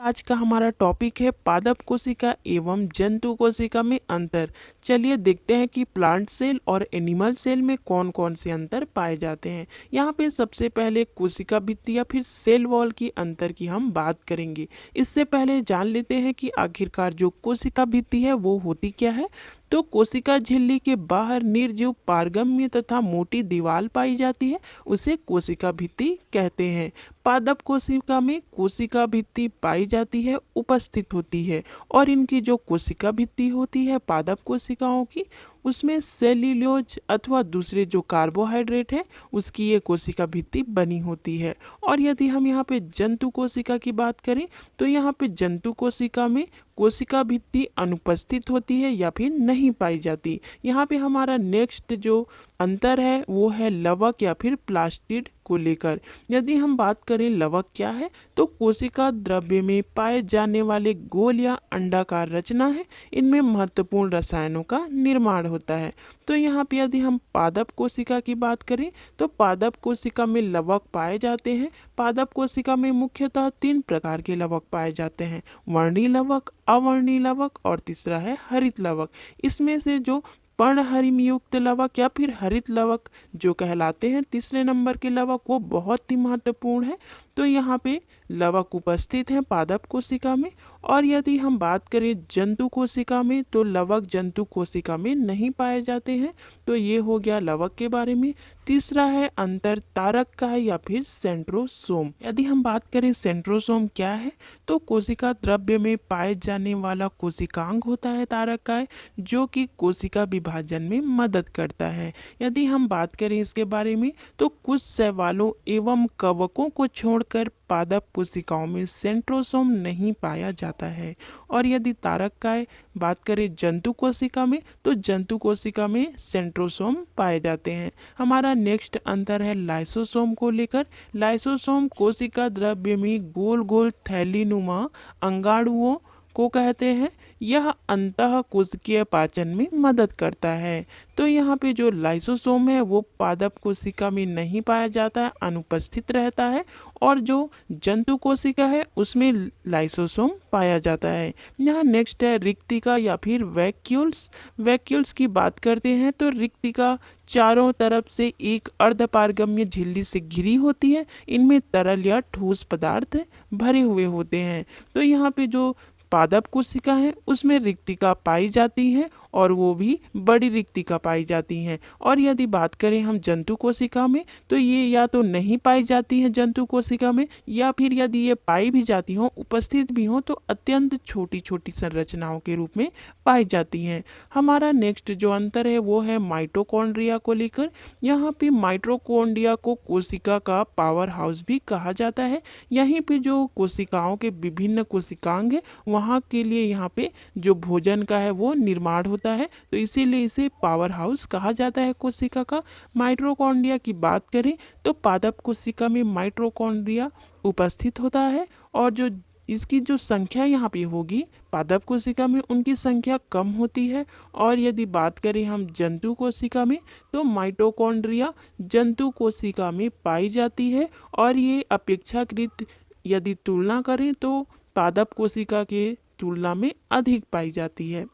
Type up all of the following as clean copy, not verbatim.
आज का हमारा टॉपिक है पादप कोशिका एवं जंतु कोशिका में अंतर। चलिए देखते हैं कि प्लांट सेल और एनिमल सेल में कौन कौन से अंतर पाए जाते हैं। यहाँ पे सबसे पहले कोशिका भित्ति या फिर सेल वॉल की अंतर की हम बात करेंगे। इससे पहले जान लेते हैं कि आखिरकार जो कोशिका भित्ति है वो होती क्या है। तो कोशिका झिल्ली के बाहर निर्जीव पारगम्य तथा मोटी दीवार पाई जाती है, उसे कोशिका भित्ति कहते हैं। पादप कोशिका में कोशिका भित्ति पाई जाती है, उपस्थित होती है, और इनकी जो कोशिका भित्ति होती है पादप कोशिकाओं की, उसमें सेल्यूलोज अथवा दूसरे जो कार्बोहाइड्रेट है उसकी ये कोशिका भित्ति बनी होती है। और यदि हम यहाँ पे जंतु कोशिका की बात करें तो यहाँ पे जंतु कोशिका में कोशिका भित्ति अनुपस्थित होती है या फिर नहीं पाई जाती। यहाँ पे हमारा नेक्स्ट जो अंतर है वो है लवक या फिर प्लास्टिड को लेकर। यदि हम बात करें लवक क्या है, तो कोशिका द्रव्य में पाए जाने वाले गोल या अंडाकार रचना है, इनमें महत्वपूर्ण रसायनों का निर्माण होता है। तो यहाँ पे यदि हम पादप कोशिका की बात करें तो पादप कोशिका में लवक पाए जाते हैं। पादप कोशिका में मुख्यतः 3 प्रकार के लवक पाए जाते हैं, वर्णीय लवक, अवर्णीय लवक और तीसरा है हरित लवक। इसमें से जो पर्णहरिमयुक्त लवक या फिर हरित लवक जो कहलाते हैं तीसरे नंबर के लवक, वो बहुत ही महत्वपूर्ण है। तो यहाँ पे लवक उपस्थित हैं पादप कोशिका में। और यदि हम बात करें जंतु कोशिका में तो लवक जंतु कोशिका में नहीं पाए जाते हैं। तो ये हो गया लवक के बारे में। तीसरा है अंतर तारक का या फिर सेंट्रोसोम। यदि हम बात करें सेंट्रोसोम क्या है, तो कोशिका द्रव्य में पाए जाने वाला कोशिकांग होता है तारक का, जो कि कोशिका विभाजन में मदद करता है। यदि हम बात करें इसके बारे में तो कुछ शैवालों एवं कवकों को छोड़कर पादप कोशिकाओं में सेंट्रोसोम नहीं पाया जाता है। और यदि तारक का बात करें जंतु कोशिका में तो जंतु कोशिका में सेंट्रोसोम पाए जाते हैं। हमारा नेक्स्ट अंतर है लाइसोसोम को लेकर। लाइसोसोम कोशिका द्रव्य में गोल गोल थैलीनुमा अंगाणुओं को कहते हैं। यह अंतः कोशिकीय पाचन में मदद करता है। तो यहाँ पे जो लाइसोसोम है वो पादप कोशिका में नहीं पाया जाता है, अनुपस्थित रहता है। और जो जंतु कोशिका है उसमें लाइसोसोम पाया जाता है। यहाँ नेक्स्ट है रिक्तिका या फिर वैक्यूल्स। वैक्यूल्स की बात करते हैं तो रिक्तिका चारों तरफ से एक अर्धपारगम्य झिल्ली से घिरी होती है। इनमें तरल या ठोस पदार्थ भरे हुए होते हैं। तो यहाँ पे जो पादप कोशिका है उसमें रिक्तिका पाई जाती है और वो भी बड़ी रिक्तिका पाई जाती हैं। और यदि बात करें हम जंतु कोशिका में तो ये या तो नहीं पाई जाती हैं जंतु कोशिका में, या फिर यदि ये पाई भी जाती हों, उपस्थित भी हों, तो अत्यंत छोटी छोटी संरचनाओं के रूप में पाई जाती हैं। हमारा नेक्स्ट जो अंतर है वो है माइटोकॉन्ड्रिया को लेकर। यहाँ पे माइटोकॉन्ड्रिया को कोशिका का पावर हाउस भी कहा जाता है। यहीं पे जो कोशिकाओं के विभिन्न कोशिकांग है वहाँ के लिए यहाँ पे जो भोजन का है वो निर्माण होता है, तो इसीलिए इसे पावर हाउस कहा जाता है कोशिका का। माइटोकॉन्ड्रिया की बात करें तो पादप कोशिका में माइटोकॉन्ड्रिया उपस्थित होता है, और जो इसकी जो संख्या यहाँ पे होगी पादप कोशिका में उनकी संख्या कम होती है। और यदि बात करें हम जंतु कोशिका में तो माइटोकॉन्ड्रिया जंतु कोशिका में पाई जाती है, और ये अपेक्षाकृत यदि तुलना करें तो पादप कोशिका के तुलना में अधिक पाई जाती है।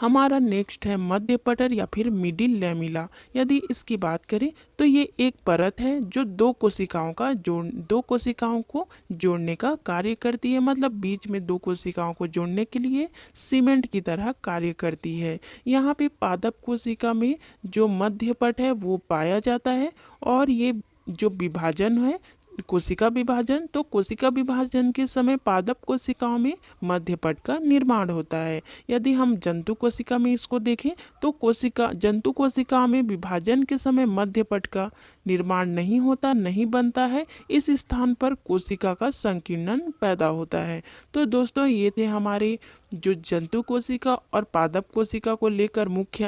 हमारा नेक्स्ट है मध्य पटर या फिर मिडिल लैमिला। यदि इसकी बात करें तो ये एक परत है जो दो कोशिकाओं को जोड़ने का कार्य करती है, मतलब बीच में दो कोशिकाओं को जोड़ने के लिए सीमेंट की तरह कार्य करती है। यहाँ पे पादप कोशिका में जो मध्य पट है वो पाया जाता है, और ये जो विभाजन है कोशिका विभाजन, तो कोशिका विभाजन के समय पादप कोशिकाओं में मध्य पट का निर्माण होता है। यदि हम जंतु कोशिका में इसको देखें तो जंतु कोशिका में विभाजन के समय मध्य पट का निर्माण नहीं होता, नहीं बनता है। इस स्थान पर कोशिका का संकीर्णन पैदा होता है। तो दोस्तों ये थे हमारे जो जंतु कोशिका और पादप कोशिका को लेकर मुख्य